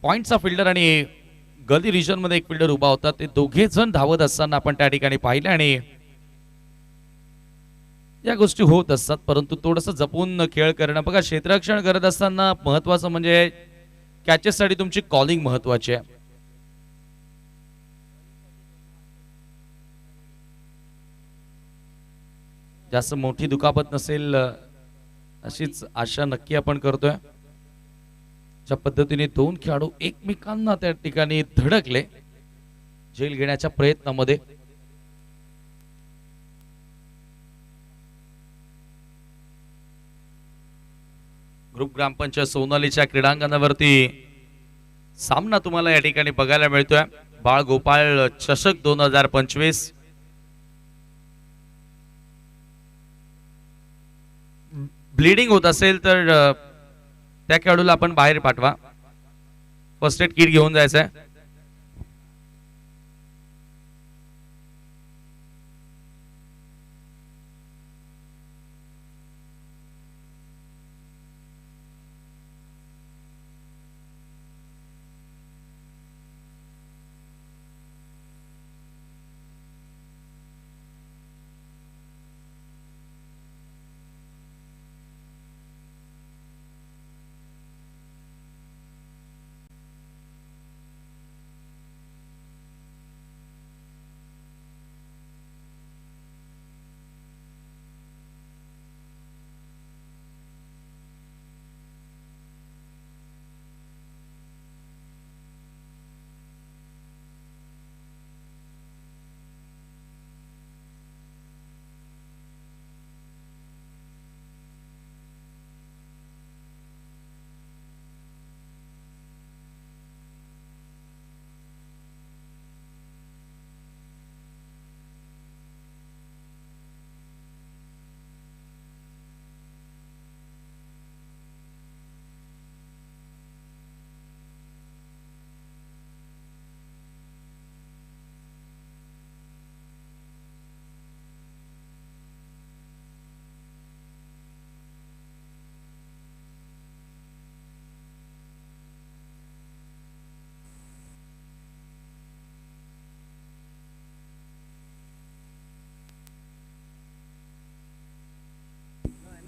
पॉइंटचा fielder आणि गली region मध्ये एक फिल्डर उभा होता, ते दोघे जण धावत असताना आपण त्या ठिकाणी पाहिले आणि या गोष्टी होत असतात, परंतु थोडंसं जपून खेळ करणं. बघा, क्षेत्ररक्षण करत असताना महत्वाचं म्हणजे कॅचेससाठी तुमची कॉलिंग महत्वाची आहे. जास्त मोठी दुखापत नसेल अशीच आशा नक्की आपण करतोय. ज्या पद्धतीने दोन खेळाडू एकमेकांना त्या ठिकाणी धडकले झेल घेण्याच्या प्रयत्नामध्ये, ग्रुप ग्रामपंचायत सोनालीच्या क्रीडांगणावरती सामना तुम्हाला या ठिकाणी बघायला मिळतोय. बाळ गोपाळ चषक 2025. ब्लीडिंग होत असेल तर त्या खेळाडूला आपण बाहेर पाठवा. फर्स्ट एड किट घेऊन जायचं आहे.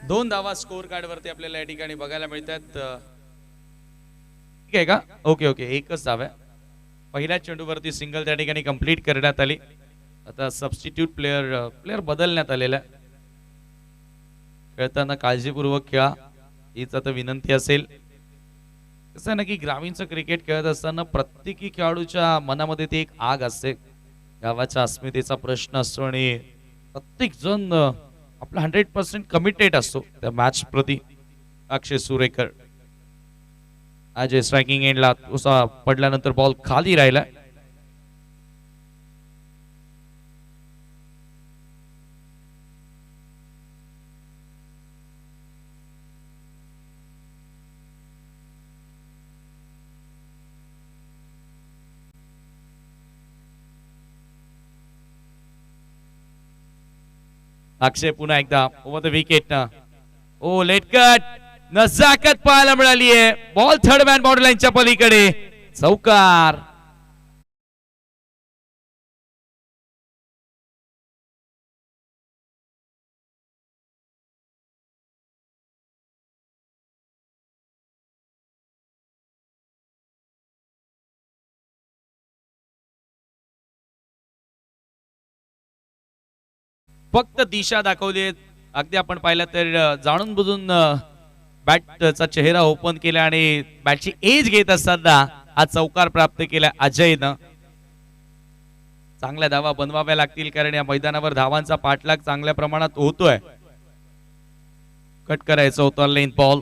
दोन धावा स्कोर कार्ड वरती आपल्याला या ठिकाणी बघायला मिळतात. ठीक आहे का? ओके ओके, एकच धाव आहे. पहिल्या चेंडूवरती सिंगल त्या ठिकाणी कंप्लीट करण्यात आली. आता सबस्टिट्यूट प्लेयर बदलण्यात आलेला आहे. खेळताना काळजीपूर्वक खेळा हीच आता विनंती असेल. कसं आहे ना की ग्रामीणचं क्रिकेट खेळत असताना प्रत्येकी खेळाडूच्या मनामध्ये ती एक आग असते, गावाच्या अस्मितेचा प्रश्न असतो आणि प्रत्येक जण आपला 100% कमिटेड असतो त्या मॅच प्रती. अक्षय सुरेकर आज स्ट्रायकिंग एंडला पडल्यानंतर बॉल खाली राहिला. अक्षय पुन्हा एकदा over the wicket. Oh late cut, नजाकत पाहायला मिळाली आहे. बॉल थर्ड मॅन बाउंड्री लाईनच्या पलीकडे, चौकार. फक्त दिशा दाखवली. अगदी आपण पाहिलं तर जाणून बुजून बॅटचा चेहरा ओपन केला आणि बॅटची एज घेत असताना हा चौकार प्राप्त केला अजयनं. चांगल्या धावा बनवाव्या लागतील कारण या मैदानावर धावांचा पाठलाग चांगल्या प्रमाणात होतोय. कट करायचं होतं लेन बॉल,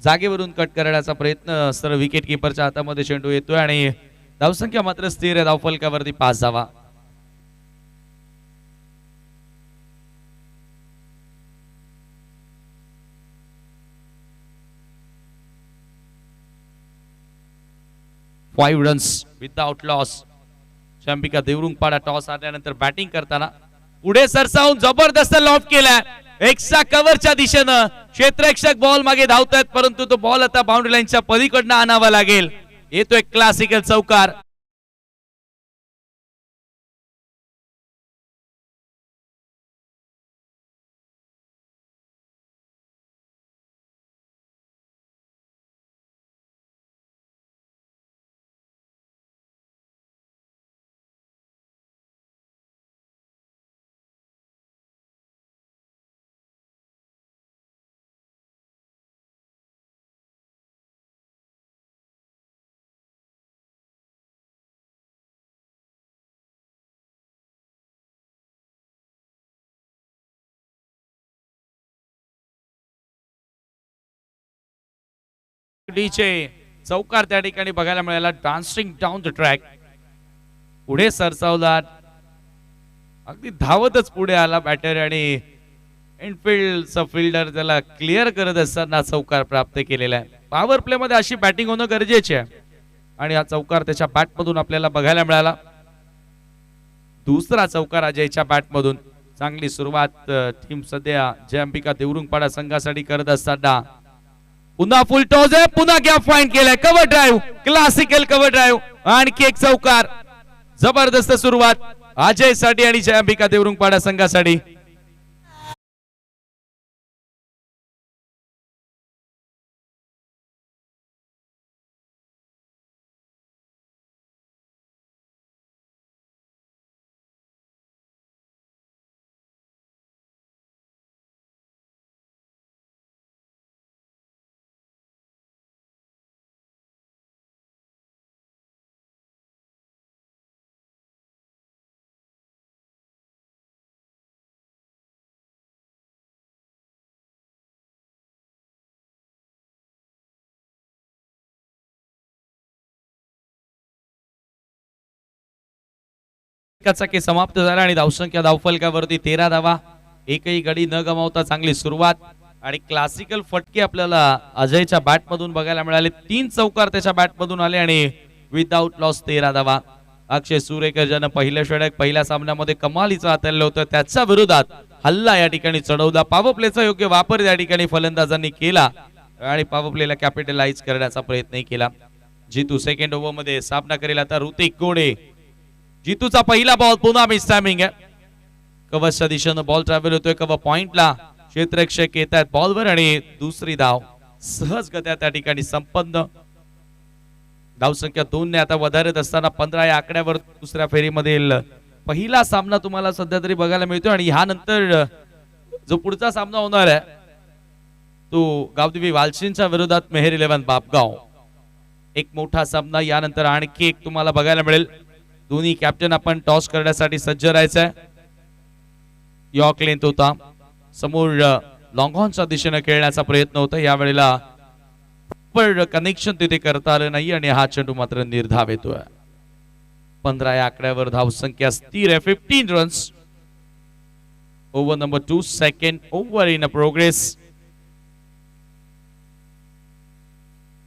जागेवरून कट करण्याचा प्रयत्न सरळ विकेट किपरच्या हातामध्ये चेंडू येतोय आणि धावसंख्या मात्र स्थिर आहे. धावफलकावरती 5 धावा. Five runs without loss. Shampika Devrungpada toss आल्यानंतर बॅटिंग करताना पुढे सरसावून जबरदस्त लॉफ्ट केलाय. एक्स्ट्रा कव्हरच्या दिशेनं क्षेत्ररक्षक बॉल मागे धावतात, परंतु तो बॉल आता बाउंड्री लाईनच्या पलीकडनं आणावा लागेल. येतोय क्लासिकल चौकार. डीचे चौकार त्या ठिकाणी बघायला मिळाला. डान्सिंग डाऊन द ट्रॅक, पुढे सरसावला, अगदी धावतच पुढे आला बॅटर आणि इनफिल्डचा फिल्डर त्याला क्लिअर करत असताना चौकार प्राप्त केलेला आहे. पॉवर प्ले मध्ये अशी बॅटिंग होणं गरजेचे आहे आणि हा चौकार त्याच्या बॅट मधून आपल्याला बघायला मिळाला. दुसरा चौकार अजयच्या बॅट मधून. चांगली सुरुवात टीम सध्या जय अंबिका देवरुंगपाडा संघासाठी करत असताना पुन्हा फुल टॉस आहे, पुन्हा गॅप फाइंड केलाय. Cover drive, classical cover drive, आणखी एक चौकार. जबरदस्त सुरुवात अजय साठी आणि जय अंबिका देवरुंगपाडा संघासाठी. के समाप्त झाला आणि धावसंख्या धावफलकावरती 13 धावा. एकही गडी न गमावता चांगली सुरुवात आणि क्लासिकल फटके आपल्याला अजयच्या बॅट मधून बघायला मिळाले. 3 चौकार त्याच्या बॅट मधून आले आणि विदाउट लॉस 13 धावा. अक्षय सुरेकर ज्यानं पहिल्या षटक पहिल्या सामन्यामध्ये कमालीचं हाताळलं होतं त्याच्या विरोधात हल्ला या ठिकाणी चढवला. पॉवर प्लेचा योग्य वापर या ठिकाणी फलंदाजांनी केला आणि पॉवर प्लेला कॅपिटलाइज करण्याचा प्रयत्न केला. जितू सेकंड ओव्हर मध्ये सामना करेल आता ऋतिक गोडे. जितूचा पहिला बॉल पुन्हा मिस टायमिंग आहे. कव्हरच्या दिशेनं बॉल ट्रॅव्हल होतोय. कव्हर पॉइंटला क्षेत्ररक्षक येत आहेत बॉलवर आणि दुसरी धाव सहजगत्या त्या ठिकाणी संपन्न. धावसंख्या 2 ने आता वधारत असताना 15 या आकड्यावर दुसऱ्या फेरीमधील पहिला सामना तुम्हाला सध्या तरी बघायला मिळतोय आणि ह्यानंतर जो पुढचा सामना होणार आहे तो गावदेवी वालशींच्या विरोधात मेहर 11 बापगाव. एक मोठा सामना. यानंतर आणखी एक तुम्हाला बघायला मिळेल. दोन्ही कॅप्टन आपण टॉस करण्यासाठी सज्ज राहायचंय. यॉर्क लेंथ होता समोर, लॉंगॉनच्या दिशेने खेळण्याचा प्रयत्न होता. यावेळेला कनेक्शन तिथे करता आलं नाही आणि हा चेंडू मात्र निर्धाव येतोय. 15 या आकड्यावर धावसंख्या स्थिर आहे. 15 runs. Over number 2, second over in progress.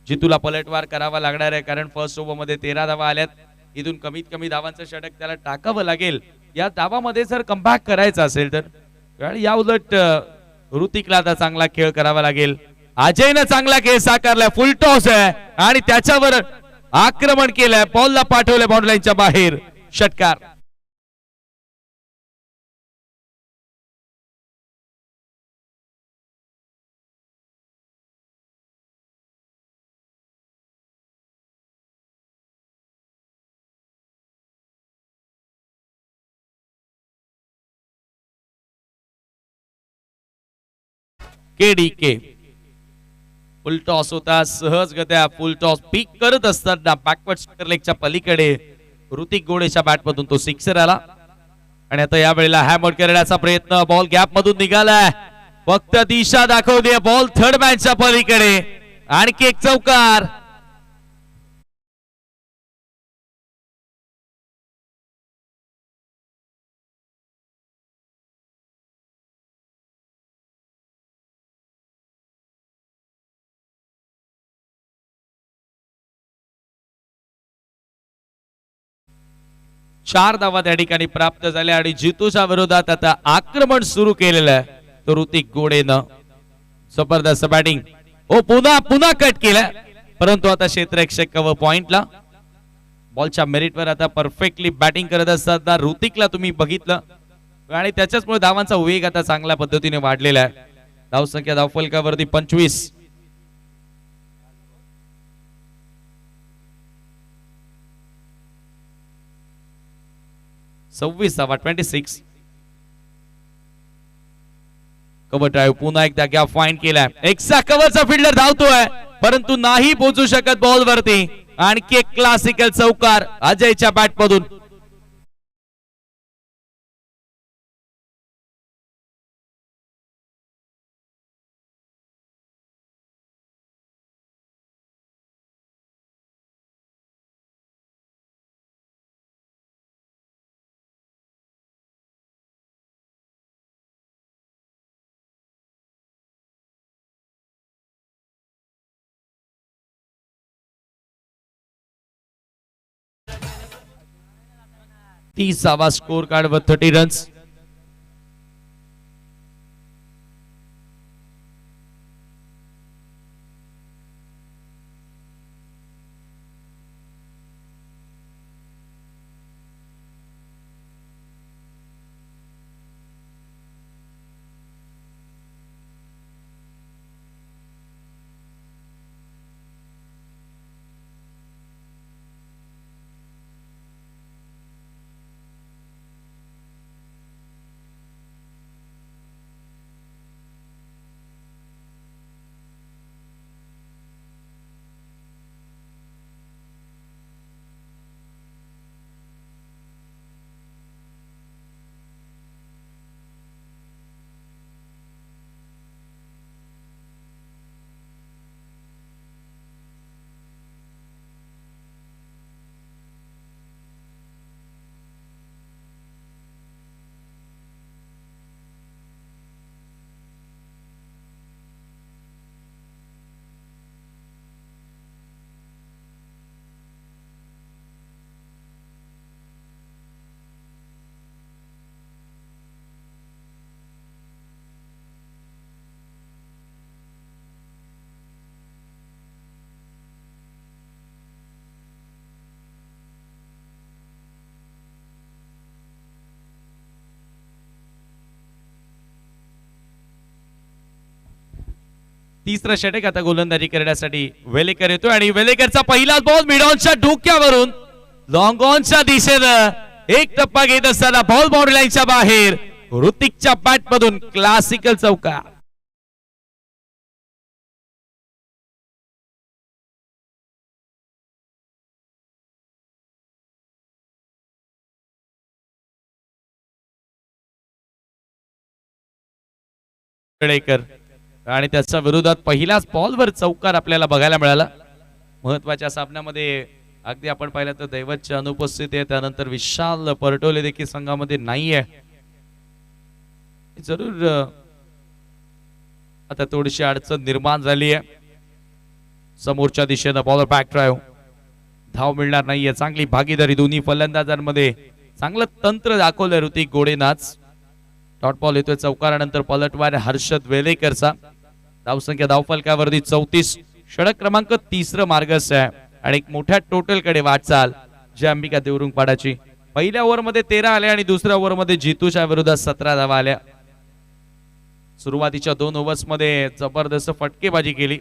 जितूला पलटवार करावा लागणार आहे कारण फर्स्ट ओव्हर मध्ये 13 धावा आल्यात. इथून कमीत कमी धावांचं षटक त्याला टाकावं लागेल. या धावामध्ये जर कमबॅक करायचं असेल तर या उलट ऋतिकला आता चांगला खेळ करावा लागेल. अजयनं चांगला खेळ साकारलाय. फुल टॉस आहे आणि त्याच्यावर आक्रमण केलंय. बॉलला पाठवलंय बाउंड्री लाईनच्या बाहेर. षटकार. केडीके फुल टॉस होता. सहजगत्या फुल टॉस पिक करत असताना बॅकवर्ड स्क्वेअर लेगच्या पलीकडे ऋतिक गोडेच्या बॅट मधून तो सिक्सर आला आणि आता या वेळेला हॅमर करण्याचा प्रयत्न. बॉल गॅप मधून निघालाय. फक्त दिशा दाखवली. बॉल थर्ड मॅनच्या पलीकडे. आणखी एक चौकार. चार धावा त्या ठिकाणी प्राप्त झाल्या आणि जितूच्या विरोधात आता आक्रमण सुरू केलेलं आहे तो ऋतिक गोडेनं. जबरदस्त बॅटिंग. ओ पुन्हा कट केलं. परंतु आता क्षेत्ररक्षक कव्हर पॉइंटला. बॉलच्या मेरिटवर आता परफेक्टली बॅटिंग करत असताना ऋतिकला तुम्ही बघितलं आणि त्याच्याचमुळे धावांचा वेग आता चांगल्या पद्धतीने वाढलेला आहे. धावसंख्या धावफलकावरती 25. सव्वीस 26. कव्हर ड्राईव्ह पुन्हा एकदा गॅप फाइंड केलाय. एक्सा कव्हरचा फिल्डर धावतोय परंतु नाही पोहोचू शकत बॉल वरती. आणखी एक क्लासिकल चौकार अजयच्या बॅट मधून. तीसावा स्कोर कार्ड व 30 रन्स. तिसरा षटक आता गोलंदाजी करण्यासाठी वेलेकर येतो आणि वेलेकरचा पहिला बॉल मिड ऑनच्या डोक्यावरून लॉंग ऑनच्या दिशेनं एक टप्पा घेत असताना बॉल बाउंड्री लाईनच्या बाहेर. ऋतिकच्या बॅट मधून क्लासिकल चौकार. वेलेकर आणि त्याच्या विरोधात पहिल्याच बॉलवर चौकार आपल्याला बघायला मिळाला. महत्वाच्या सामन्यामध्ये अगदी आपण पाहिलं तर दैवतची अनुपस्थिती आहे. त्यानंतर विशाल परटोले देखील संघामध्ये नाहीये. जरूर आता थोडीशी अडचण निर्माण झाली आहे. समोरच्या दिशेनं बॉलर बॅक ड्राईव्ह. धाव मिळणार नाहीये. चांगली भागीदारी दोन्ही फलंदाजांमध्ये. चांगलं तंत्र दाखवलं ऋतिक गोडेनाच. डॉट बॉल येतोय चौकारानंतर पलटवार हर्षद वेलेकरचा. धावसंख्या धावफलकावरती 34. षटक क्रमांक 3 मार्गस्थ आहे आणि एक मोठ्या टोटल कडे वाटचाल जय अंबिका देवरुंगपाडाची. पहिल्या ओव्हरमध्ये 13 आल्या आणि दुसऱ्या ओव्हरमध्ये जितूच्या विरोधात 17 धावा आल्या. सुरुवातीच्या 2 ओव्हर्स मध्ये जबरदस्त फटकेबाजी केली.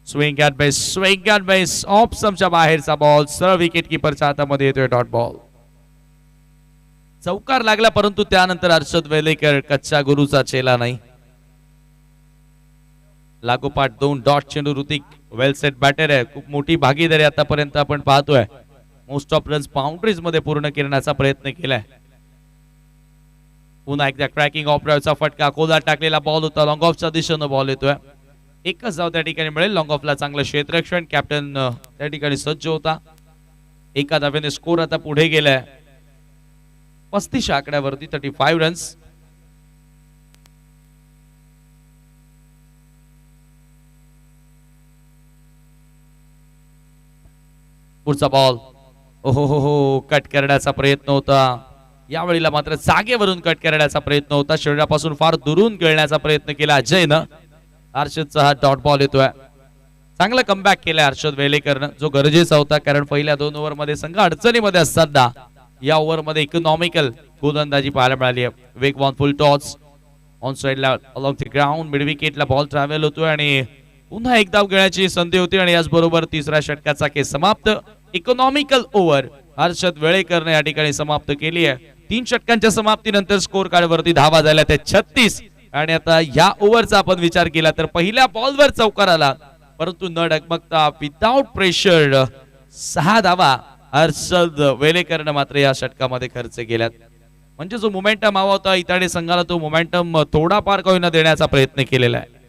स्विंग अँड बेस ऑफ समच्या बाहेरचा बॉल सरळ विकेट किपरच्या हातामध्ये येतोय. Dot ball. चौकार लागला परंतु त्यानंतर हर्षद वेलेकर कच्च्या गुरुचा चेला नाही. लागोपाठ 2 डॉट चेंडू. ऋतिक वेल सेट बॅटर आहे. खूप मोठी भागीदारी आतापर्यंत आपण पाहतोय. मोस्ट ऑफ रन्स बाउंड्रीज मध्ये पूर्ण करण्याचा प्रयत्न केलाय. पुन्हा एकदा क्रॅकिंग ऑफ ड्राईव्हचा फटका. कोला टाकलेला बॉल होता. लॉंग ऑफच्या दिशेनं बॉल येतोय. एकच धाव त्या ठिकाणी मिळेल. लॉंग ऑफला चांगलं क्षेत्ररक्षण. कॅप्टन त्या ठिकाणी सज्ज होता. एका धावेने स्कोर आता पुढे गेलाय 35 आकड्यावरती. 35 रन्स. पुढचा बॉल हो कट करण्याचा प्रयत्न होता. यावेळेला मात्र जागेवरून कट करण्याचा प्रयत्न होता. शरीरापासून फार दुरून खेळण्याचा प्रयत्न केला अजयनं. हर्षदचा हा डॉट बॉल येतोय. चांगला कमबॅक केलाय हर्षद वेलेकरनं, जो गरजेचा होता, कारण पहिल्या 2 ओव्हरमध्ये संघ अडचणीमध्ये असताना या ओव्हरमध्ये इकॉनॉमिकल गोलंदाजी पाहायला मिळाली आहे. वेगवान फुल टॉस ऑन साइडला अलॉंग द ग्राउंड मिड विकेटला बॉल ट्रॅव्हल होतोय आणि पुन्हा एक धाव घेण्याची संधी होती आणि याचबरोबर तिसऱ्या षटकाचा खेळ समाप्त. इकॉनॉमिकल ओव्हर हर्षद वेळेकरने या ठिकाणी समाप्त केली आहे. 3 षटकांच्या समाप्तीनंतर स्कोर कार्ड वरती धावा झाल्या त्या 36 आणि आता या ओव्हरचा आपण विचार केला तर पहिल्या बॉलवर चौकार आला, परंतु न डगमगता विदाउट प्रेशर 6 धावा हर्षद वेलेकरनं मात्र या षटकामध्ये खर्च केल्यात. म्हणजे जो मोमेंटम हवा होता इताडे संघाला, तो मोमेंटम थोडाफार का होईना देण्याचा प्रयत्न केलेला आहे.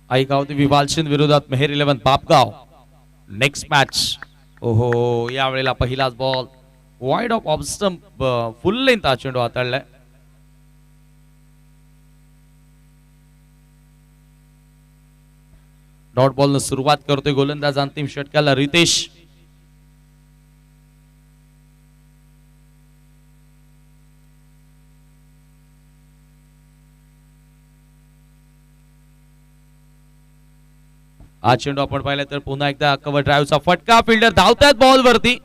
आईगाव विवालशिंद विरोधात मेहर 11 बापगाव. Next match. ओहो, यावेळेला पहिलाच ball wide of off stump, full length हा चेंडू हाताळलाय. डॉट बॉल न सुरुवात करतोय गोलंदाज अंतिम षटकाला रितेश. हा चेंडू आपण पाहिला तर पुन्हा एकदा कव्हर ड्राईव्हचा फटका. फिल्डर धावतात बॉल वरती,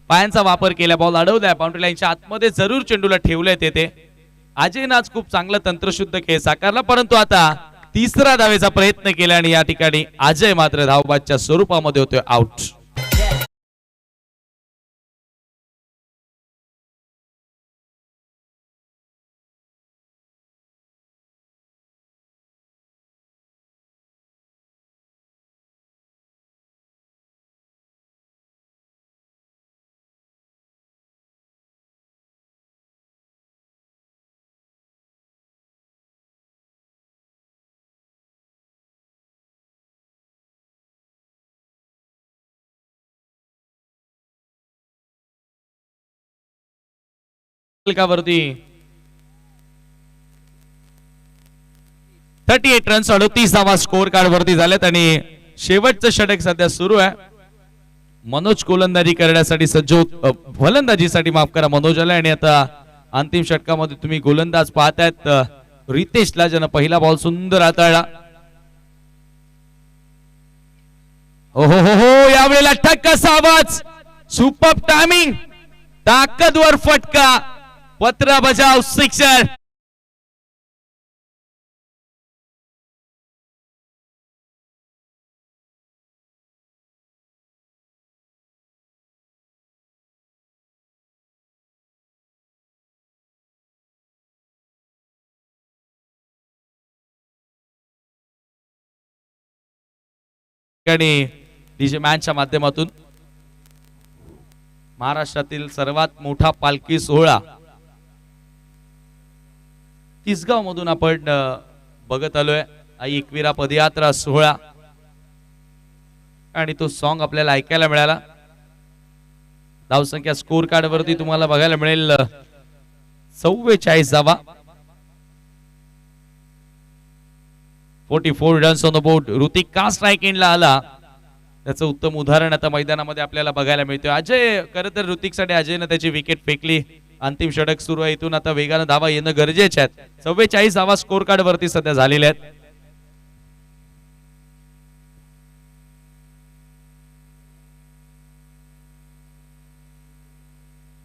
पायांचा वापर केला, बॉल अडवलाय. बाउंड्री लाईनच्या आतमध्ये जरूर चेंडूला ठेवलंय तेथे. अजयनं आज खूप चांगला तंत्रशुद्ध खेळ साकारला, परंतु आता तिसरा धावेचा प्रयत्न केला आणि या ठिकाणी अजय मात्र धावबादच्या स्वरूपामध्ये होतोय आउट. वरती 38 रन्स 38 धावा स्कोर कार्ड वरती झालेत आणि शेवटचं षटक सध्या सुरू आहे. मनोज गोलंदाजी करण्यासाठी सज्ज, फलंदाजीसाठी माफ करा मनोज आला आणि आता अंतिम षटकामध्ये तुम्ही गोलंदाज पाहतायत रितेशला, ज्यानं पहिला बॉल सुंदर हाताळला. ओहो हो हो, यावेळेला ठक्काचा आवाज, सुपर टायमिंग, ताकदवर फटका, पत्रा बजाव, सिक्सर. डीजे मॅनच्या माध्यमातून महाराष्ट्रातील सर्वात मोठा पालखी सोहळा तिसगाव मधून आपण बघत आलोय. आई एकविरा पदयात्रा सोहळा आणि तो सॉन्ग आपल्याला ऐकायला मिळाला. धावसंख्या स्कोर कार्ड वरती तुम्हाला बघायला मिळेल 44 धावा, 44 runs on the board. Hrithik का स्ट्राइक एंडला आला त्याचं उत्तम उदाहरण आता मैदानामध्ये आपल्याला बघायला मिळतोय. अजय, खरं तर ऋतिकसाठी अजयनं त्याची विकेट फेकली. अंतिम षटक सुरू आहे, इथून आता वेगानं धावा येणं गरजेचे आहेत. 44 धावा स्कोर कार्ड वरती सध्या झालेल्या आहेत.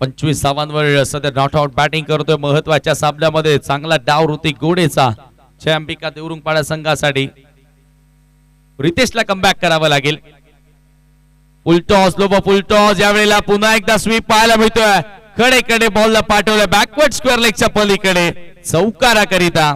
पंचवीस धावांवर सध्या नॉट आउट बॅटिंग करतोय. महत्वाच्या सामन्यामध्ये चांगला डाव ऋतिक गोडेचा अंबिका देवरुंगपाडा संघासाठी. रितेशला कमबॅक करावं लागेल. फुल टॉस, लोबो फुल टॉस. यावेळेला पुन्हा एकदा स्वीप पाहायला मिळतोय. कडे बॉलला पाठवलं बॅकवर्ड स्क्वेअर लेगच्या पलीकडे चौकारा करिता.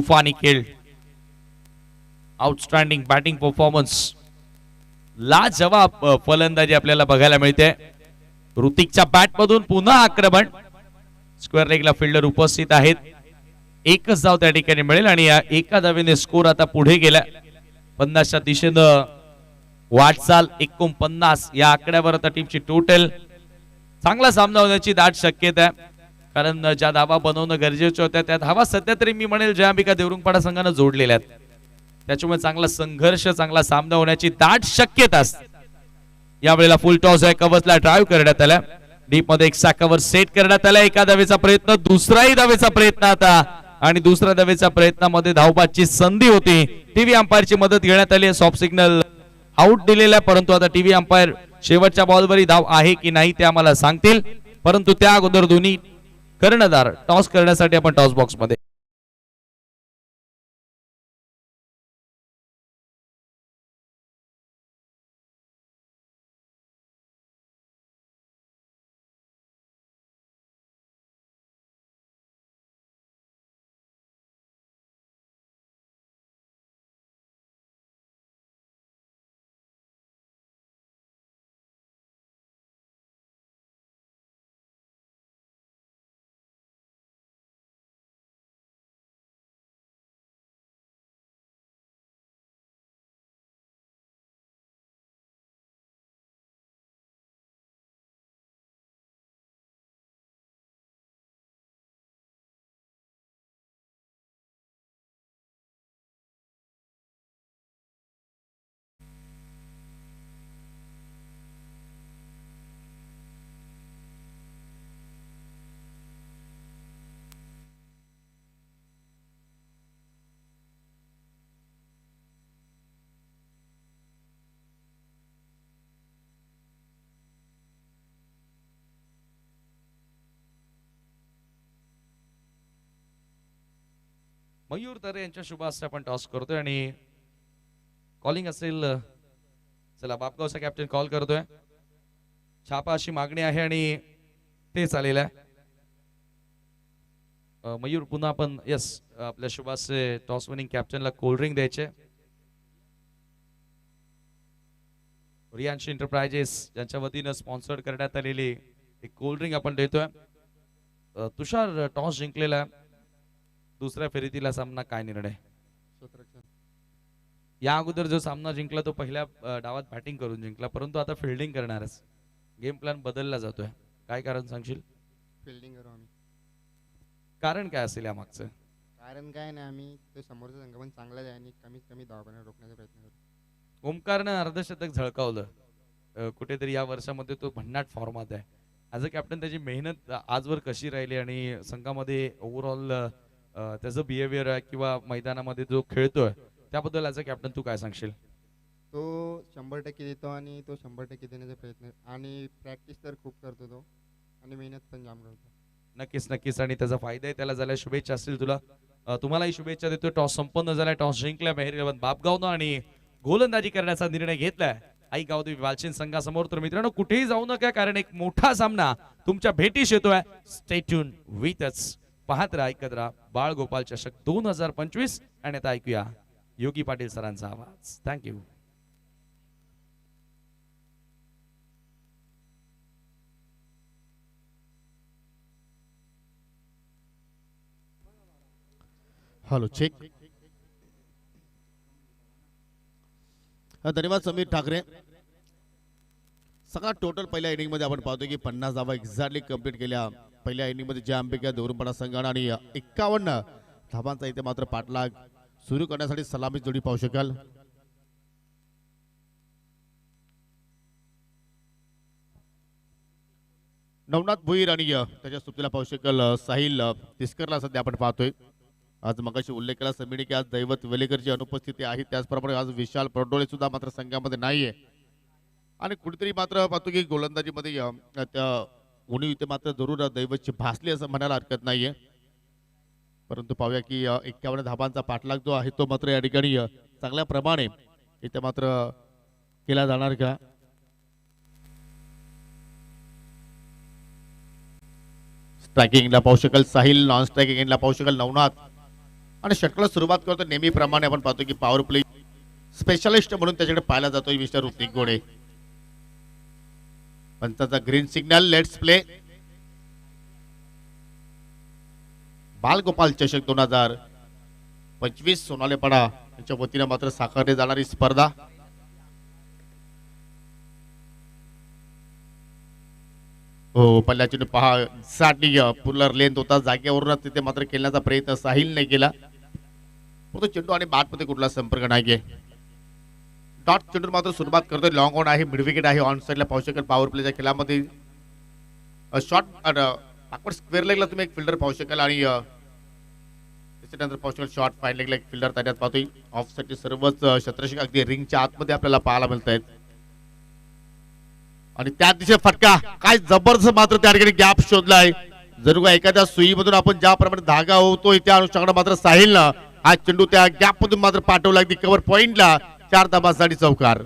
तुफानी खेळ, आउटस्टँडिंग बॅटिंग परफॉर्मन्स, लाजवाब फलंदाजी आपल्याला बघायला मिळते. ऋतिकच्या बॅट मधून पुन्हा आक्रमण. स्क्वेअर लेगला फिल्डर उपस्थित आहेत. एकच धाव त्या ठिकाणी मिळेल आणि या एका धावेने स्कोर आता पुढे गेला. 50च्या दिशेनं वाटचाल. 49 या आकड्यावर आता टीमची टोटल. चांगला सामना होण्याची दाट शक्यता आहे, कारण ज्या धावा बनवणं गरजेच्या होत्या त्या धावा सध्या तरी मी म्हणेल जय अंबिका देवरुंगपाडा संघानं जोडलेल्या आहेत. त्याच्यामुळे चांगला संघर्ष, चांगला सामना होण्याची दाट शक्यता असते. यावेळेला फुल टॉस आहे. कव्हर्सला ड्राईव्ह करण्यात आला. डीप मध्ये एक कव्हर सेट करण्यात आला. एका धावेचा प्रयत्न, दुसराही धावेचा प्रयत्न आता, आणि दुसऱ्या धावेच्या प्रयत्नामध्ये धावबादची संधी होती. टीव्ही अंपायरची मदत घेण्यात आली. सॉफ्ट सिग्नल आउट दिलेला, परंतु आता टीव्ही अंपायर शेवटच्या बॉलवरही धाव आहे की नाही ते आम्हाला सांगतील. परंतु त्या अगोदर दोन्ही कर्णधार टॉस करण्यासाठी आपण टॉस बॉक्स मध्ये. मयूर तरे यांच्या शुभ हस्ते आपण टॉस करतोय आणि कॉलिंग असेल. चला, बापगावचा कॅप्टन कॉल करतोय. छापा अशी मागणी आहे आणि ते चालेलं आहे. मयूर पुन्हा आपण यस आपल्या शुभ हस्ते टॉस विनिंग कॅप्टनला कोल्ड्रिंक द्यायचे. रियांश एंटरप्राइजेस ज्यांच्या वतीनं स्पॉन्सर्ड करण्यात आलेली एक कोल्ड्रिंक आपण देतोय. तुषार टॉस जिंकलेला, दुसऱ्या फेरीतीला सामना काय निर्णय? या अगोदर जो सामना जिंकला तो पहिल्या डावात बॅटिंग करून जिंकला, परंतु आता फिल्डिंग करणारच. गेम प्लॅन बदलला जातोय. काय कारण सांगशील? फिल्डिंग करू आम्ही. कारण काय असेल या मागचं? कारण काय नाही, आम्ही तो समोरचा संघ पण चांगला आहे आणि कमीत कमी धावपणा रोखण्याचा प्रयत्न करू. ओमकारनं अर्धशतक झळकावलं. कुठेतरी या वर्षामध्ये तो भन्नाट फॉर्मात आहे. ॲज अ कॅप्टन त्याची मेहनत आजवर कशी राहिली आणि संघामध्ये ओव्हरऑल त्याचं बिहेवियर आहे किंवा मैदानामध्ये जो खेळतोय त्याबद्दल ॲज अ कॅप्टन तू काय सांगशील? तो 100% देतो आणि तो 100% देण्याचा प्रयत्न, आणि प्रॅक्टिस तर खूप करतो तो आणि मेहनत पण जाम करतो. नक्कीच नक्कीच, आणि त्याचा फायदा आहे त्याला झाला. शुभेच्छा असतील तुला. तुम्हालाही शुभेच्छा देतोय. टॉस संपन्न झालाय. टॉस जिंकलाय मेहर बापगावनं आणि गोलंदाजी करण्याचा निर्णय घेतलाय आई गावदेवी वालचीन संघासमोर. तर मित्रांनो, कुठेही जाऊ नका, कारण एक मोठा सामना तुमच्या भेटीस येतोय. Stay tune with us. पाहत राहा, ऐकत राहा बाळ गोपाल चषक 2025. आणि आता ऐकूया योगी पाटील सरांचा आवाज. थँक्यू. Hello, check. धन्यवाद समीर ठाकरे. सगळा टोटल पहिल्या इनिंग मध्ये आपण पाहतो की 50 धावा एक्झॅक्टली कंप्लीट केल्या पहिल्या इनिंग मध्ये जय अंबिका देवरुंगपाडा संघाने, आणि 51 धावांचा इथे मात्र पाठलाग सुरू करण्यासाठी सलामी जोडी पाहू शकाल. नवनाथ भुईर आणि त्याच्या सुट्टीला पाहू शकाल साहिल तिस्करला सध्या आपण पाहतोय. आज मगाशी उल्लेख केला समीने की आज दैवत वेलेकरची अनुपस्थिती आहे, त्याचप्रमाणे आज विशाल परडोळे सुद्धा मात्र संघामध्ये नाहीये. आणि कुठेतरी मात्र पाहतो की गोलंदाजीमध्ये त्या उणीव इथे मात्र जरूर दैवतची भासली असं म्हणायला हरकत नाहीये. परंतु पाहूया की 51 धाबांचा पाठलाग जो आहे तो मात्र या ठिकाणी चांगल्या प्रमाणे इथे मात्र केला जाणार का? स्ट्रायकिंगला पाहू शकाल साहिल, नॉन स्ट्रायकिंग एंडला पाहू शकाल नवनाथ. आणि षटकाला सुरुवात करतो नेहमीप्रमाणे आपण पाहतो की पॉवर प्ले स्पेशलिस्ट म्हणून त्याच्याकडे पाहिला जातो मिस्टर ऋतिक गोडे. पंचाचा green signal. Let's play. Balgopal चषक 2025 सोनालेपाडा यांच्या वतीने मात्र साकारली जाणारी स्पर्धा. हो पल्ल्याची पहा साठी पुलर लेंथ होता जागेवरूनच तिथे मात्र खेळण्याचा प्रयत्न साहिलने केला. परंतु चेंडू आणि बॅट मध्ये कुठला संपर्क नाहीये. डॉट चेंडू मात्र सुरुवात करतोय. लॉंग ऑन आहे. मिड विकेट आहे. ऑन साइडला पाहू शकाल पॉवर प्लेच्या खेळामध्ये शॉट बॅकवर्ड स्क्वेअर लेगला तुम्ही एक फिल्डर पाहू शकाल आणि त्याच्यानंतर पाहू शकाल शॉर्ट फाईन लेगला एक फिल्डर तैनात पाहतोय. ऑफ साइडचे सर्वच क्षेत्ररक्षक अगदी रिंगच्या आतमध्ये आपल्याला पाहायला मिळत आहेत. आणि त्या दिशेने फटका काय जबरदस्त मात्र त्या ठिकाणी गॅप शोधलाय. जर का एखाद्या सुईमधून आपण ज्याप्रमाणे धागा होतोय त्या अनुषंगाने मात्र साहिलनं हा चेंडू त्या गॅप मधून मात्र पाठवला. अगदी कव्हर पॉइंटला 4 धाबांसाठी चौकार.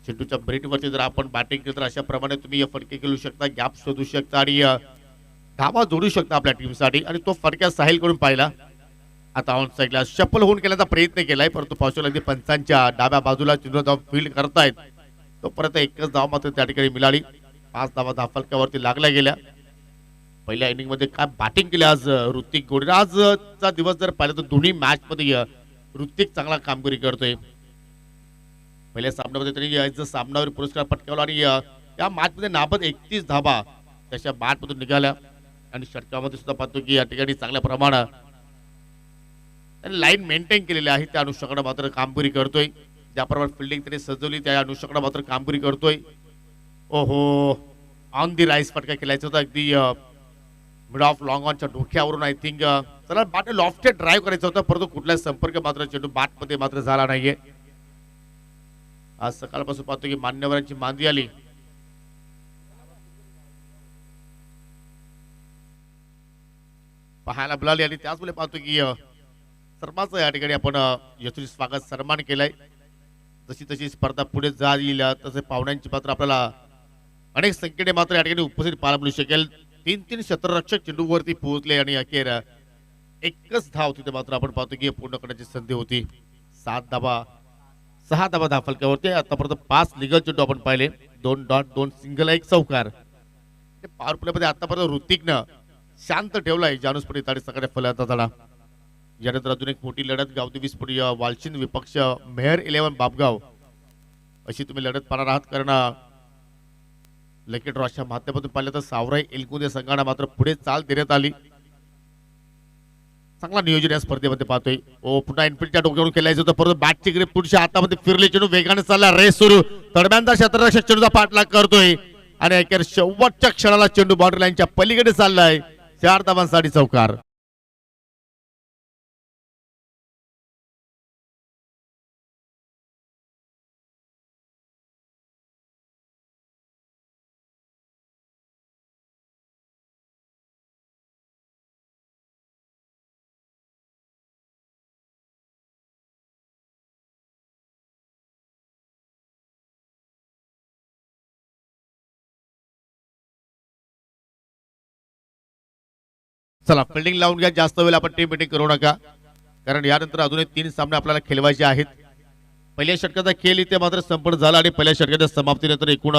चेंडूच्या ब्रेटवरती जर आपण बॅटिंग केली तर अशा प्रमाणे तुम्ही या फटके खेळू शकता. गॅप शोधू शकता आणि धावा जोडू शकता आपल्या टीमसाठी. आणि तो फटक्या साहिल कडून पाहिला. आता ऑन साइडला शफल होऊन केल्याचा प्रयत्न केलाय परंतु पावसाला अगदी पंचांच्या डाव्या बाजूला चेंडू धाव फील्ड करतायत. तो परत एकच धाव मात्र त्या ठिकाणी मिळाली. 5 धावा धाफलक्यावरती लागल्या गेल्या. पहिल्या इनिंग मध्ये काय बॅटिंग केली आज ऋतिक गोडे. आजचा दिवस जर पाहिला तर दोन्ही मॅच मध्ये ऋतिक चांगला कामगिरी करतोय. पहिल्या सामन्यामध्ये त्यांनी सामनावर पुरस्कार पटकावला आणि या मॅच मध्ये नाबाद 31 धावा त्याच्या बॅट मधून निघाल्या. आणि षटकामध्ये सुद्धा पाहतो की या ठिकाणी चांगल्या प्रमाणात लाईन मेंटेन केलेली आहे. त्या अनुषंगाने मात्र कामगिरी करतोय. ज्याप्रमाणे फिल्डिंग त्याने सजवली त्या अनुषंगाने मात्र कामगिरी करतोय. ओहो ऑन दी राईस फटका केलायचा होता अगदी मिड ऑफ लॉंग ऑनच्या डोक्यावरून. आय थिंक चला बॅट लॉफ्टेड ड्राईव्ह करायचा होता परंतु कुठलाच संपर्क मात्र चेंडू बॅट मध्ये मात्र झाला नाहीये. आज सकाळपासून पाहतो की मान्यवरांची मांदी आली. पाहायला मिळाली आणि त्याचमुळे पाहतो की सर्वांचं या ठिकाणी आपण यशस्वी स्वागत सन्मान केलाय. जशी तशी स्पर्धा पुढे जाईल तसे पाहुण्यांची मात्र आपल्याला अनेक संख्येने मात्र या ठिकाणी उपस्थित पाहायला मिळू शकेल. 3 क्षेत्ररक्षक चेंडूवरती पोहोचले आणि अखेर एकच धाव तिथे मात्र आपण पाहतो की पूर्ण करण्याची संधी होती. 6 धाबा धाफलक्यावरती आतापर्यंत 5 लिगल चेंडू आपण पाहिले. 2 डॉट 2 सिंगल 1 चौकार. पॉवर प्ले मध्ये आतापर्यंत ऋतिकनं शांत ठेवलाय जानूस पडी ताडी सगळ्या फलंदाजाला. यानंतर अजून एक मोठी लढत गावदेवी स्फोटी वालचिंद विपक्ष मेहर 11 बापगाव अशी तुम्ही लढत पाहणार आहात. कारण लकी ड्रॉच्या माध्यमातून पाहिलं तर सावराई एलकुंदे संघाला मात्र पुढे चाल देण्यात आली. चांगला नियोजन या स्पर्धेमध्ये पाहतोय. ओ पुन्हा इनफिल्डच्या डोक्यावरून खेळायचं होतं परंतु बॅटची ग्रीप पुढच्या हातामध्ये फिरले. चेंडू वेगाने चालला. रेस सुरू. दरम्यानचा क्षेत्ररक्षक चेंडूचा पाठलाग करतोय आणि अखेर शेवटच्या क्षणाला चेंडू बाउंड्री लाईनच्या पलीकडे चाललाय. 4 धावांसाठी चौकार. चला फिल्डिंग लावून घ्या. जास्त वेळ आपण टीम मीटिंग करू नका कारण यानंतर अजून 3 सामने आपल्याला खेळवायचे आहेत. पहिल्या षटकाचा खेळ इथे मात्र संपन्न झाला आणि पहिल्या षटकाच्या समाप्तीनंतर एकूण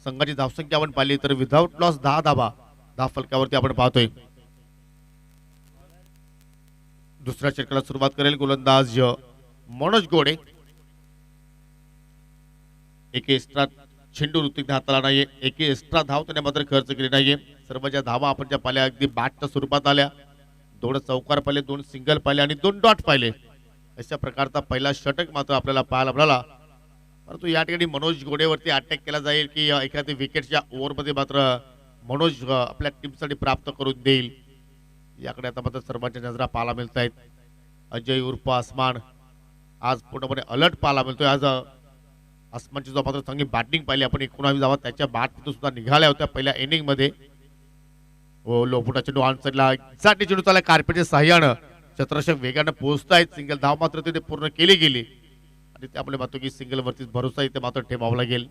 संघाची धावसंख्या आपण पाहिली तर विदाउट लॉस 10 धावा धाफलक्यावरती आपण पाहतोय. दुसऱ्या षटकाला सुरुवात करेल गोलंदाज मनोज गोडे. एक एक्स्ट्रा चेंडू ऋतिकने हाताला नाहीये. एक एक्स्ट्रा धाव त्याने मात्र खर्च केली नाहीये. सर्व ज्या धावा आपण ज्या पाहिल्या अगदी बॅटच्या स्वरूपात आल्या. 2 चौकार पाहिले, 2 सिंगल पाहिले आणि 2 डॉट पाहिले. अशा प्रकारचा पहिला षटक मात्र आपल्याला पाहायला मिळाला. परंतु या ठिकाणी मनोज गोडेवरती अटॅक केला जाईल की एखादी विकेटच्या ओव्हरमध्ये मात्र मनोज आपल्या टीमसाठी प्राप्त करून देईल याकडे आता मात्र सर्वांच्या नजरा पाहायला मिळत आहेत. अजय उर्फ आसमान आज पूर्णपणे अलर्ट पाहायला मिळतोय. आज आसमानची जो मात्र चांगली बॅटिंग पाहिली आपण. 19 धावा त्याच्या बॅटमधून सुद्धा निघाल्या होत्या पहिल्या इनिंग मध्ये. लोपुटा चेंडू ऑन साइडला एक्झॅक्टली चेंडू चालला कार्पेटच्या सहाय्यानं चत्रशक वेगाने पोहोचतायत. सिंगल धाव मात्र तिथे पूर्ण केली गेली आणि त्यामुळे मात्र की सिंगल वरतीच भरोसा इथे मात्र ठेवावा लागेल.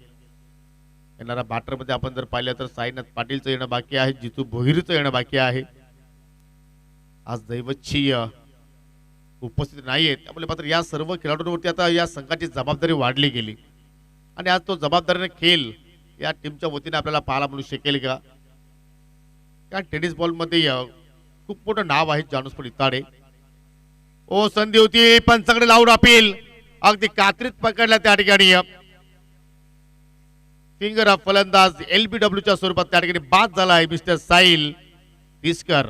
येणाऱ्या बॅटर मध्ये आपण जर पाहिलं तर साईनाथ पाटीलचं येणं बाकी आहे, जितू भोईरचं येणं बाकी आहे. आज दैवतची उपस्थिती नाहीये, त्यामुळे मात्र या सर्व खेळाडूंवरती आता या संघाची जबाबदारी वाढली गेली आणि आज तो जबाबदारीने खेळ या टीमच्या वतीने आपल्याला पाहायला मिळू शकेल का? या टेनिस बॉल मध्ये खूप मोठं नाव आहे जानुस्फोट इताडे. ओ संधी होती पंचाकडे लावून अपील अगदी कात्रीत पकडल्या त्या ठिकाणी. फिंगर ऑफ फलंदाज LBW च्या स्वरूपात त्या ठिकाणी बाद झाला आहे मिस्टर साहिल तिस्कर.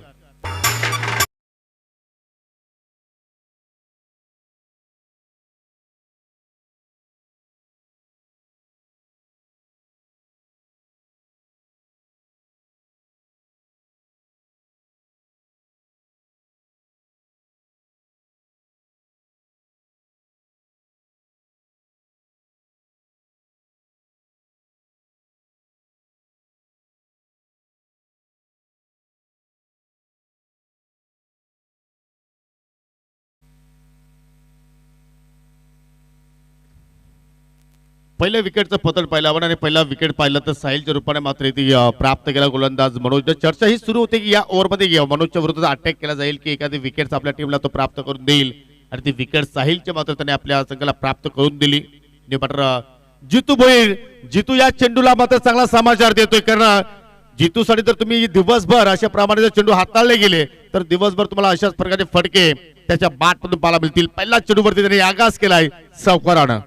पहिल्या विकेटचं पतन पाहिलं आपण आणि पहिला विकेट पाहिलं तर साहिलच्या रूपाने मात्र इथे प्राप्त केला गोलंदाज मनोज. चर्चा ही सुरू होते की या ओव्हरमध्ये मनोजच्या विरुद्ध अटॅक केला जाईल की एखादी विकेट आपल्या टीमला तो प्राप्त करून देईल आणि ती विकेट साहिलच्या मात्र त्याने आपल्या संघाला प्राप्त करून दिली. मात्र जितू भोईर, जितू या चेंडूला मात्र चांगला समाचार देतोय, कारण जितूसाठी जर तुम्ही दिवसभर अशा प्रमाणे जर चेंडू हाताळले गेले तर दिवसभर तुम्हाला अशाच प्रकारचे फटके त्याच्या बॅट मधून पाहायला मिळतील. पहिल्या चेंडूवरती त्याने आगास केलाय सावकारानं.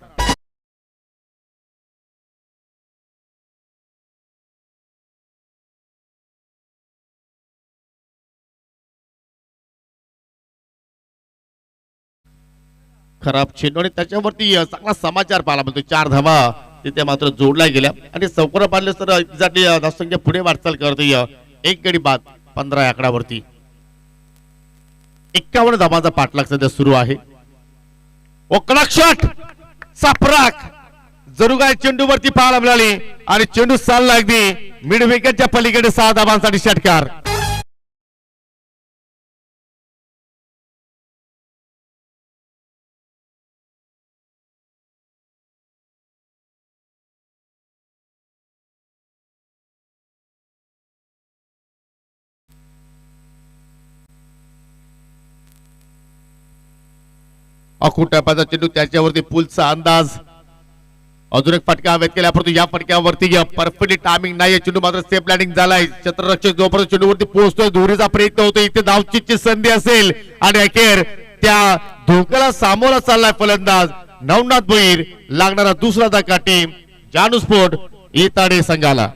खराब चेंडू आणि त्याच्यावरती चांगला समाचार पाहायला मिळतो. 4 धावा तिथे मात्र जोडल्या गेल्या आणि चौकार पाडले तर एक्झॅक्टली धावसंख्या पुढे वाटचाल करते. एक गडी बाद 15 आकड्यावरती 51 धावांचा पाठलाग सध्या सुरू आहे. ओ कडक शॉट सापराक जरुगाय चेंडूवरती पाहायला मिळाली आणि चेंडू चालला अगदी मिड विकेटच्या पलीकडे 6 धावांसाठी षटकार. अखूट टप्प्याचा चेंडू त्याच्यावरती पुलचा अंदाज. अजून एक फटका हवेत केला परंतु या फटक्यावरती परफेक्टली टायमिंग नाही. चेंडू मात्र सेफ लँडिंग झालाय. क्षेत्ररक्षक जोपर्यंत चेंडूवरती पोहोचतोय धुरीचा प्रयत्न होतो इथे धावचीची संधी असेल आणि अखेर त्या धोक्याला सामोरा चाललाय फलंदाज नवनाथ भोईर. लागणारा दुसरा धक्का टीम जानुस्फोट इताडे संघाला.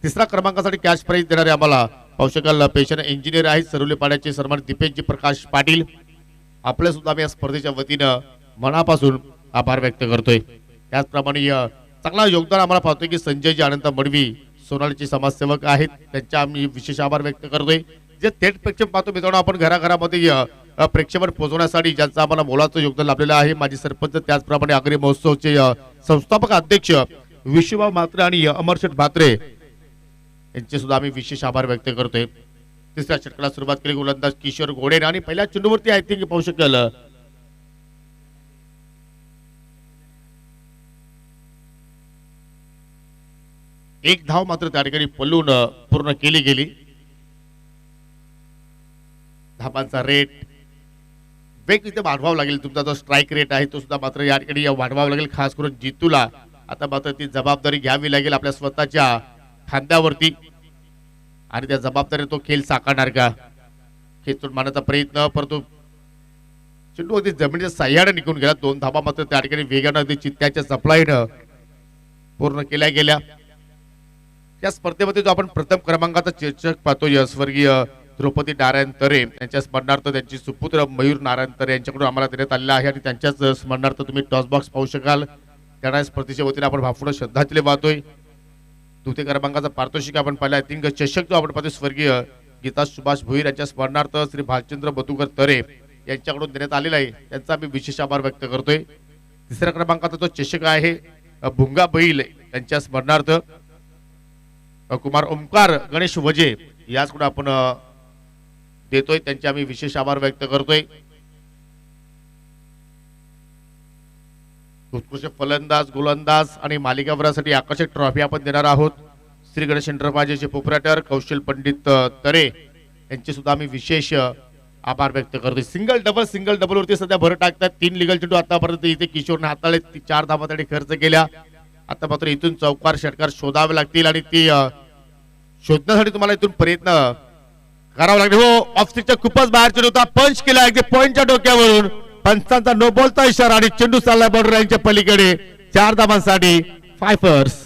तिसरा क्रमांकासाठी कॅश प्राइज देणारे आम्हाला पाहू शकाल पेशन इंजिनियर आहेत सरवली पाड्याचे सन्मान दीपेशजी प्रकाश पाटील. आपल्या सुद्धा आम्ही या स्पर्धेच्या वतीनं मनापासून आभार व्यक्त करतोय. त्याचप्रमाणे चांगला योगदान आम्हाला पाहतोय की संजयजी अनंत मडवी सोनालीचे समाजसेवक आहेत, त्यांच्या आम्ही विशेष आभार व्यक्त करतोय. जे थेट प्रेक्षक पाहतो मित्रांनो, आपण घराघरामध्ये प्रेक्षेवर पोहोचवण्यासाठी ज्यांचं आम्हाला मोलाचं योगदान लाभलेलं आहे, माजी सरपंच त्याचप्रमाणे आगरी महोत्सवचे संस्थापक अध्यक्ष विश्वभाऊ म्हात्रे आणि अमरशेठ म्हात्रे यांचे सुद्धा आम्ही विशेष आभार व्यक्त करतोय. तिसऱ्या षटकाला सुरुवात केली गोलंदाज किशोर घोडे आणि पहिल्या चेंडूवरती आय थिंक पाहू शकेल एक धाव मात्र त्या ठिकाणी पलून पूर्ण केली गेली. धावांचा रेट वेग इथे वाढवावा लागेल. तुमचा जो स्ट्राईक रेट आहे तो सुद्धा मात्र या ठिकाणी वाढवावा लागेल. खास करून जितूला आता मात्र ती जबाबदारी घ्यावी लागेल आपल्या स्वतःच्या खांद्यावरती आणि त्या जबाबदारी तो खेळ साकारणार का. खेचून मारण्याचा प्रयत्न, परंतु चेंडू अगदी जमिनीच्या साह्याने निघून गेला. 2 धावा मात्र त्या ठिकाणी वेगानं अगदी चित्त्याच्या सप्लाईनं पूर्ण केल्या गेल्या. या स्पर्धेमध्ये जो आपण प्रथम क्रमांकाचा चर्चक पाहतो स्वर्गीय द्रौपदी नारायण तरे यांच्या स्मरणार्थ त्यांची सुपुत्र मयूर नारायण तरे यांच्याकडून आम्हाला देण्यात आलेला आहे आणि त्यांच्याच स्मरणार्थ तुम्ही टॉस बॉक्स पाहू शकाल. त्यांना स्पर्धेच्या वतीने आपण भावपूर्ण श्रद्धांजली वाहतोय. द्वितीय क्रमांकाचा पारितोषिक आपण पाहिला आय थिंक चषक जो आपण पाहतो स्वर्गीय गीता सुभाष भोईर यांच्या स्मरणार्थ श्री भालचंद्र मधुकर तरे यांच्याकडून देण्यात आलेला आहे, त्यांचा आम्ही विशेष आभार व्यक्त करतोय. तिसऱ्या क्रमांकाचा तो चषक आहे भुंगा बैल यांच्या स्मरणार्थ कुमार ओमकार गणेश वजे याचकडे आपण देतोय, त्यांचे आम्ही विशेष आभार व्यक्त करतोय. उत्कृष्ट फलंदाज गोलंदाज आणि मालिकाभरासाठी आकर्षक ट्रॉफी आपण देणार आहोत. श्री गणेश एंटरप्राइजेसचे प्रोप्रायटर कौशल पंडित तरे यांचे सुद्धा आम्ही विशेष आभार व्यक्त करतोय. सिंगल डबल वरती सध्या भर टाकतात. 3 लिगल चेंडू आतापर्यंत इथे किशोरने हाताळले, 4 धावांसाठी खर्च केल्या. आता मात्र इथून चौकार षटकार शोधावे लागतील आणि ती शोधण्यासाठी तुम्हाला इथून प्रयत्न करावा लागेल. हो, ऑफ स्टिकच्या खूपच बाहेर चेंडू होता, पंच केला अगदी पॉइंटच्या डोक्यावरून. पंचांचा नो बॉलचा इशारा आणि चेंडू चालला बॉर्डर लाईनच्या पलीकडे. 4 धावांसाठी फायफर्स.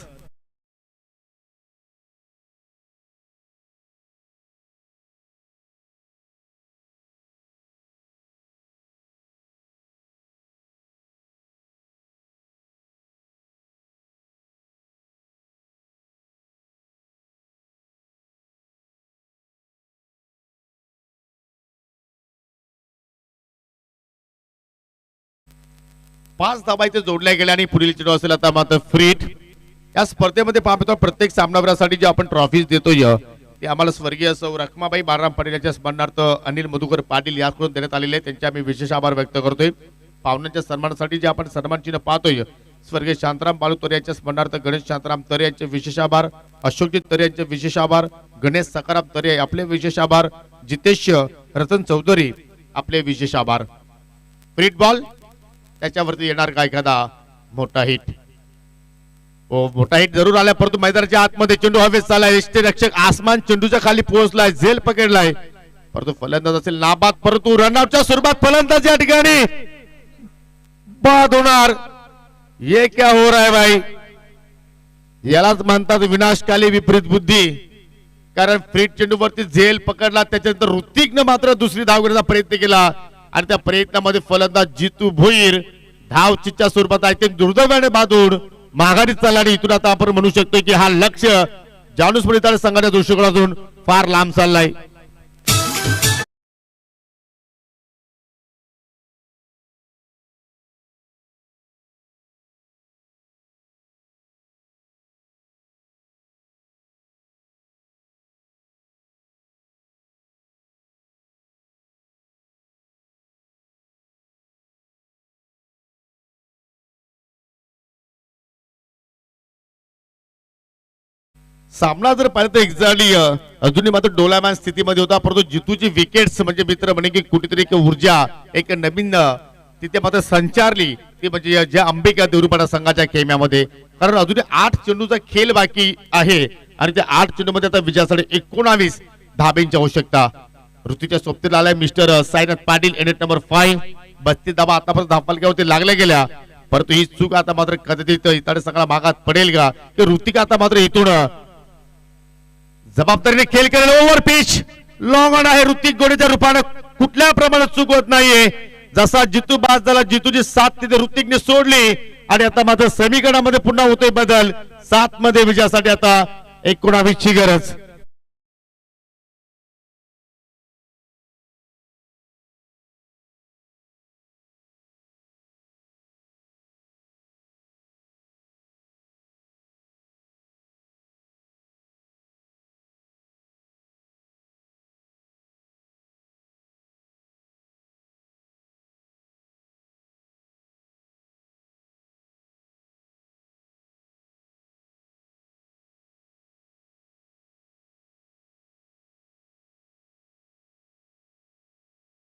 पाच धावा इथे जोडल्या गेल्या आणि पुढील चेंडू असेल आता मात्र फ्रीट. या स्पर्धेमध्ये पाहतो प्रत्येक सामनावीरासाठी जे आपण ट्रॉफीज देतोय ते आम्हाला स्वर्गीय सौ रखमाबाई बाळराम पाटील यांच्या स्मरणार्थ अनिल मधुकर पाटील याकडून देण्यात आलेले आहे, त्यांचे आम्ही विशेष आभार व्यक्त करतोय. पाहुण्यांच्या सन्मानासाठी जे आपण सन्मान चिन्ह पाहतोय स्वर्गीय शांताराम बाळू तरे यांच्या स्मरणार्थ गणेश शांताराम तरे यांचे विशेष आभार. अशोकजी तरे यांचे विशेष आभार. गणेश सकाराम तरे आपले विशेष आभार. जितेश रतन चौधरी आपले विशेष आभार. फ्रीट बॉल त्याच्यावरती येणार का एखादा मोठा हिट. मोठा हिट जरूर आला, परंतु मैदानाच्या आतमध्ये चेंडू हवेत चाललाय. यष्टी रक्षक आसमान चेंडूच्या खाली पोहोचलाय, झेल पकडलाय, परंतु फलंदाज असेल नाबाद. परंतु रनआउटच्या स्वरूपात फलंदाज या ठिकाणी बाद होणार. ये क्या हो रहा है भाई. यालाच म्हणतात विनाशकाली विपरीत बुद्धी. कारण फ्रीट चेंडूवरती झेल पकडला, त्याच्यानंतर ऋतिकनं मात्र दुसरी धाव घेण्याचा प्रयत्न केला आणि त्या प्रयत्नामध्ये फलंदाज जितू भोईर धाव चिच्च्या स्वरूपात आहे ते दुर्दैवाने बांधून माघारी चालला. आणि इथून आता आपण म्हणू शकतो की हा लक्ष जानूस परितार संघाच्या दृष्टिकोनातून फार लांब चाललाय. सामना जर पाहिलं तर एक्झॅक्टली अजूनही मात्र डोलामान स्थितीमध्ये होता, परंतु जितूची विकेट्स म्हणजे मित्र म्हणे की कुठेतरी एक ऊर्जा एक नवीन तिथे मात्र संचारली ती म्हणजे ज्या अंबिका देवरुपाडा संघाच्या खेम्यामध्ये. कारण अजूनही 8 चेंडूचा खेळ बाकी आहे आणि त्या 8 चेंडूमध्ये आता विजयासाठी 19 धाब्यांची आवश्यकता. ऋतूच्या सोबतीला आलाय mister Sainath Patil Annette number 5. 32 धाबा आतापर्यंत धावपालक्यावरती लागल्या गेल्या, परंतु ही चूक आता मात्र कदाचित इतर सगळा मागात पडेल का की ऋतिका आता मात्र इथून जबाबदारीने खेळ करेल. ओव्हर पिच लॉंग ऑन आहे. ऋतिक गोडेच्या रूपानं कुठल्या प्रमाणात चूक होत नाहीये. जसा जितू बाद झाला, जितूची साथ तिथे ऋतिकने सोडली आणि आता मात्र समीकरणामध्ये पुन्हा होतोय बदल. 7 मध्ये विजयासाठी आता 19 ची गरज.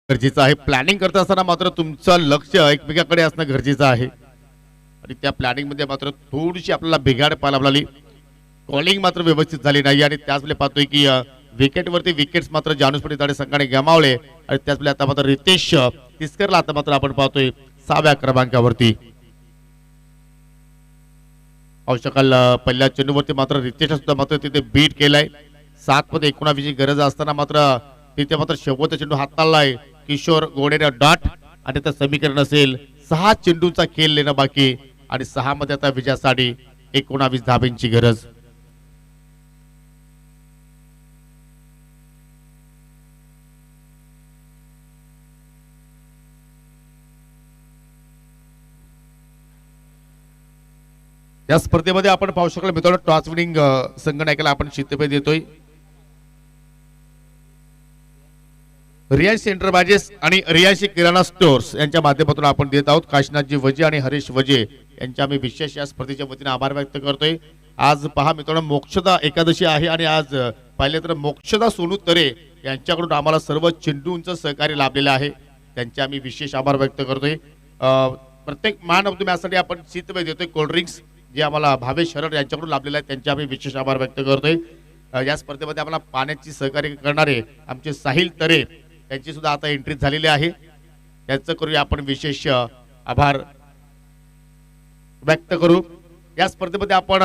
गरजेचं आहे. प्लॅनिंग करत असताना मात्र तुमचं लक्ष एकमेकाकडे असणं गरजेचं आहे आणि त्या प्लॅनिंग मध्ये मात्र थोडीशी आपल्याला बिघाड पाहायला मिळाली. कॉलिंग मात्र व्यवस्थित झाली नाही आणि त्याचवेळी पाहतोय की विकेटवरती विकेट्स मात्र जानूस पडिताडे संघाने गमावले आणि त्याचवेळी आता मात्र रितेश तिस्करला आता मात्र आपण पाहतोय 6व्या क्रमांकावरती. पाहू शकाल पहिल्या चेंडूवरती मात्र रितेश सुद्धा मात्र तिथे बीट केलाय. 7 मध्ये 19 ची गरज असताना मात्र तिथे मात्र शेवटचा चेंडू हाताळलाय किशोर गोडेने डॉट आणि त्या समीकरण असेल 6 चेंडूचा खेळ लेणं बाकी आणि 6 मध्ये आता विजयासाठी 19 धाब्यांची गरज. या स्पर्धेमध्ये आपण पाहू शकाल मित्रांनो टॉस विनिंग संघटनेला आपण शितपे देतोय. रियाज एंटरप्राइजेस आणि रियाशी किराणा स्टोअर्स यांच्या माध्यमातून आपण देत आहोत. काशीनाथजी वजे आणि हरीश वजे यांच्या आम्ही विशेष या स्पर्धेच्या वतीने आभार व्यक्त करतोय. आज पहा मित्रांनो मोक्षदा एकादशी आहे आणि आज पाहिले तर मोक्षदा सोनू तरे यांच्याकडून आम्हाला सर्व चेंडूंचं सहकार्य लाभलेलं आहे. त्यांचे आम्ही विशेष आभार व्यक्त करतोय. प्रत्येक मॅन ऑफ द मॅच साठी आपण शीतपेय देतोय. कोल्ड्रिंक्स जे आम्हाला भावेश शरद यांच्याकडून लाभलेलं आहे त्यांचे आम्ही विशेष आभार व्यक्त करतोय. या स्पर्धेमध्ये आम्हाला पाण्याची सहकार्य करणारे आमचे साहिल तरे त्यांची सुद्धा आता एंट्री झालेली आहे. त्यांचं करूया आपण विशेष आभार व्यक्त करू. या स्पर्धेमध्ये आपण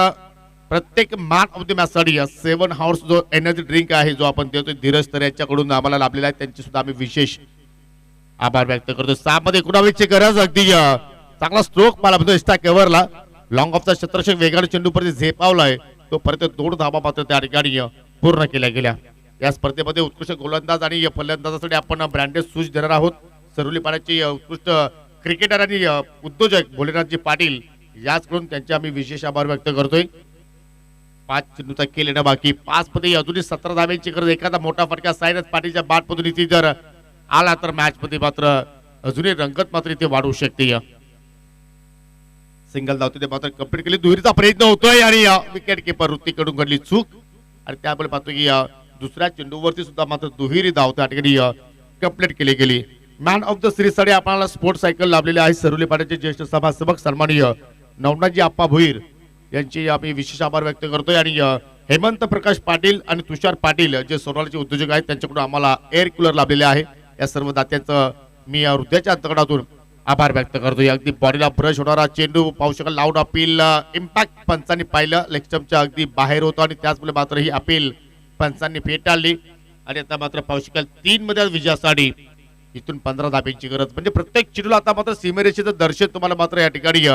प्रत्येक मॅन ऑफ द मॅच साठी 7 हॉर्स जो एनर्जी ड्रिंक आहे जो आपण देतोय धीरज तरे यांच्याकडून आम्हाला लाभलेला आहे. त्यांची सुद्धा आम्ही विशेष आभार व्यक्त करतो. 6 मध्ये 19 ची गरज. अगदी चांगला स्ट्रोक मला म्हणतो इस्टा कव्हरला लॉंग ऑफचा शतरक्षक वेगाने चेंडूपर्यंत झेपावलाय. तो परत 2 धावा मात्र त्या ठिकाणी पूर्ण केल्या गेल्या. या स्पर्धेमध्ये उत्कृष्ट गोलंदाज आणि फलंदाजासाठी आपण ब्रँडेड शूज देणार आहोत. सरुली पाण्याचे उत्कृष्ट क्रिकेटर आणि उद्योजक भोलेनाथजी पाटील याचकडून त्यांचे आम्ही विशेष आभार व्यक्त करतोय. 5 चेंडूचा खेळ येणं बाकी. 5 मध्ये अजूनही 17 धाब्यांची गरज. एखादा मोठा फटका सायरथ पाटीलच्या बॅट मधून इथे जर आला तर मॅच मध्ये मात्र अजूनही रंगत मात्र इथे वाढू शकते. सिंगल धाव तिथे मात्र कंप्लीट केली. दुहेरीचा प्रयत्न होतोय आणि विकेट किपर ऋतिककडून घडली चूक आणि त्यामुळे पाहतो की दुसऱ्या चेंडूवरती सुद्धा मात्र दुहेरी धाव त्या ठिकाणी कंप्लीट केली गेली. मॅन ऑफ द सिरीज साठी आपल्याला स्पोर्ट्स सायकल लाभलेले आहे. सरुली पाटीलचे ज्येष्ठ सभासद सन्माननीय नवनाथजी आप्पा भोईर यांची आम्ही विशेष आभार व्यक्त करतोय आणि हेमंत प्रकाश पाटील आणि तुषार पाटील जे सोनारचे उद्योजक आहेत त्यांच्याकडून आम्हाला एअर कूलर लाभलेले आहे. या सर्व दात्यांचं मी हृदयाच्या अंतकडातून आभार व्यक्त करतोय. अगदी बॉडीला ब्रश होणारा चेंडू पाहू शकाल. लाऊड अपील इम्पॅक्ट पंचांनी पाहिलं लेग स्टंपच्या अगदी बाहेर होतो आणि त्याचमुळे मात्र ही अपील पंचांनी फेटाळली आणि आता मात्र पाहू शकाल 3 मध्ये विजयासाठी इथून 15 धाब्यांची गरज. म्हणजे प्रत्येक चेंडूला आता मात्र सीमेरेषेचं दर्शन तुम्हाला मात्र या ठिकाणी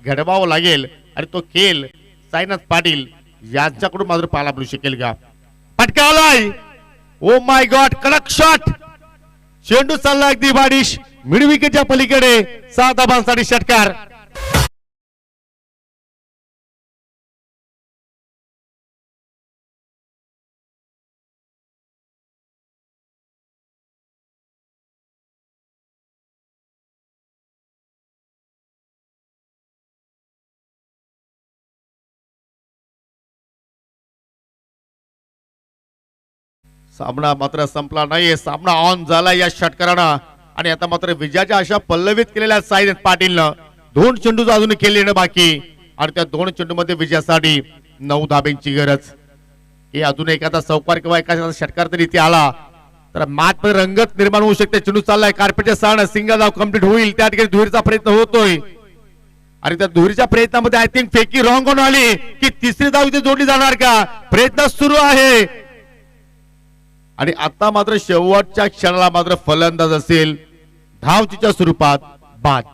घडवावं लागेल आणि तो खेळ साईनाथ पाटील यांच्याकडून मात्र पाहायला मिळू शकेल का. फटका आलाय. ओ माय गॉड कडक शॉट. चेंडू चालला अगदी बाडिश मिड विकेटच्या पलीकडे. 6 धाबांसाठी षटकार. सामना मात्र संपला नाही. सामना ऑन झाला या षटकारानं आणि आता मात्र विजयाच्या आशा पल्लवित केलेल्या साईनाथ पाटीलनं 2 चेंडू अजून खेळ येणं बाकी आणि त्या 2 चेंडू मध्ये विजयासाठी 9 धाब्यांची गरज. हे अजून एखादा चौकार किंवा एखादा षटकार तरी इथे आला तर मॅच मध्ये रंगत निर्माण होऊ शकते. चेंडू चाललाय कार्पेटच्या सहानं. सिंगल धाव कंप्लीट होईल. त्या ठिकाणी दुहेरीचा प्रयत्न होतोय आणि त्या दुहेरीच्या प्रयत्नामध्ये आय थिंक फेकी रॉंग होऊन आली की तिसरी धाव इथे जोडली जाणार का. प्रयत्न सुरू आहे. आणि आता मात्र शेवटच्या क्षणाला मात्र फलंदाज असेल धावचीच्या स्वरूपात बाद.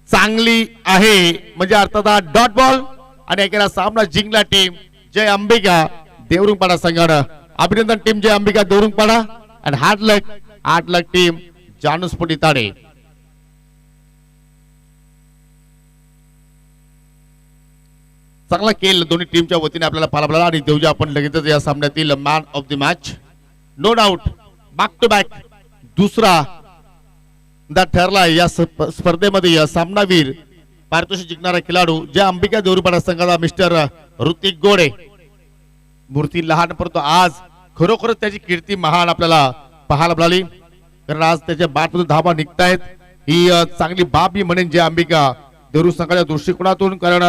चांगली आहे म्हणजे अर्थात हा डॉट बॉल आणि एकेला सामना जिंकला टीम जय अंबिका देवरुंगपाडा संघानं. अभिनंदन टीम जय अंबिका देवरुंगपाडा आणि हार्ड लक टीम जानूसपुटी ताडे. चांगला खेळ दोन्ही टीमच्या वतीने आपल्याला पाहायला मिळाला आणि देवजा आपण लगेचच या सामन्यातील man of the match no doubt back to back दुसरा ठरला या स्पर्धेमध्ये सामनावीर पारितोषिक जिंकणारा खेळाडू ज्या अंबिका देवरुंगपाडा संघाचा मिस्टर ऋतिक गोडे. मूर्ती लहान परंतु आज खरोखरच त्याची कीर्ती महान आपल्याला पाहायला मिळाली कारण आज त्याच्या बॅटमधून धावा निघतायत. ही चांगली बाब मी म्हणेन जे अंबिका देवरुंग संघाच्या दृष्टिकोनातून कारण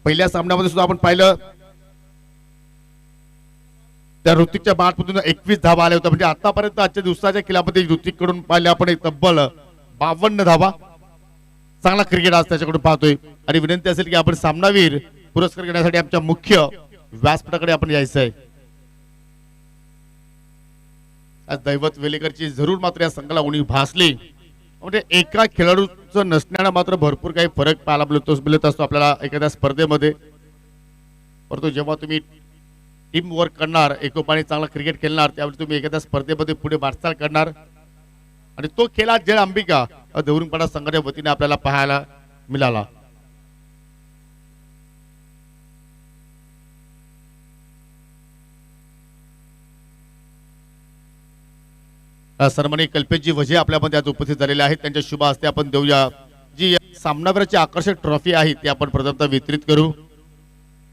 पहिल्या सामन्यामध्ये सुद्धा आपण पाहिलं त्या ऋतिकच्या बॅटमधून 21 धावा आल्या होत्या म्हणजे आतापर्यंत आजच्या दिवसाच्या खेळामध्ये ऋतिक कडून पाहिले आपण एक तब्बल 52 धावा. चांगला क्रिकेट आज त्याच्याकडून पाहतोय आणि विनंती असेल की आपण सामनावीर पुरस्कार घेण्यासाठी आमच्या मुख्य व्यासपीठाकडे आपण यायचं आहे. आज दैवत वेलेकरची जरूर मात्र या संघाला उणीव भासली म्हणजे एका खेळाडूचं नसण्यानं मात्र भरपूर काही फरक पाहायला मिळत असतो आपल्याला एखाद्या स्पर्धेमध्ये. परंतु जेव्हा तुम्ही टीम वर्क करणार एकोपाने चांगला क्रिकेट खेळणार त्यावेळी तुम्ही एखाद्या स्पर्धेमध्ये पुढे वाटचाल करणार आणि तो खेळ आज जय अंबिका देवरुंगपाडा संघाच्या वतीने आपल्याला पाहायला मिळाला. सन्माननीय कल्पेशजी वझे आपल्यामध्ये आज उपस्थित झालेले आहेत. त्यांच्या शुभ हस्ते आपण देऊया जी सामनावीराची आकर्षक ट्रॉफी आहे ती आपण प्रथमतः वितरित करू.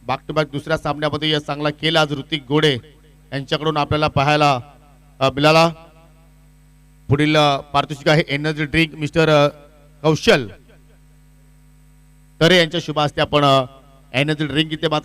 बॅक टू बॅक दुसऱ्या सामन्यामध्ये यश चांगला केला आज ऋतिक गोडे यांच्याकडून आपल्याला पाहायला मिळाला. पुढील पारितोषिक आहे एनर्जी ड्रिंक मिस्टर कौशल तरे यांच्या शुभ हस्ते आपण एनर्जी ड्रिंक इथे मात्र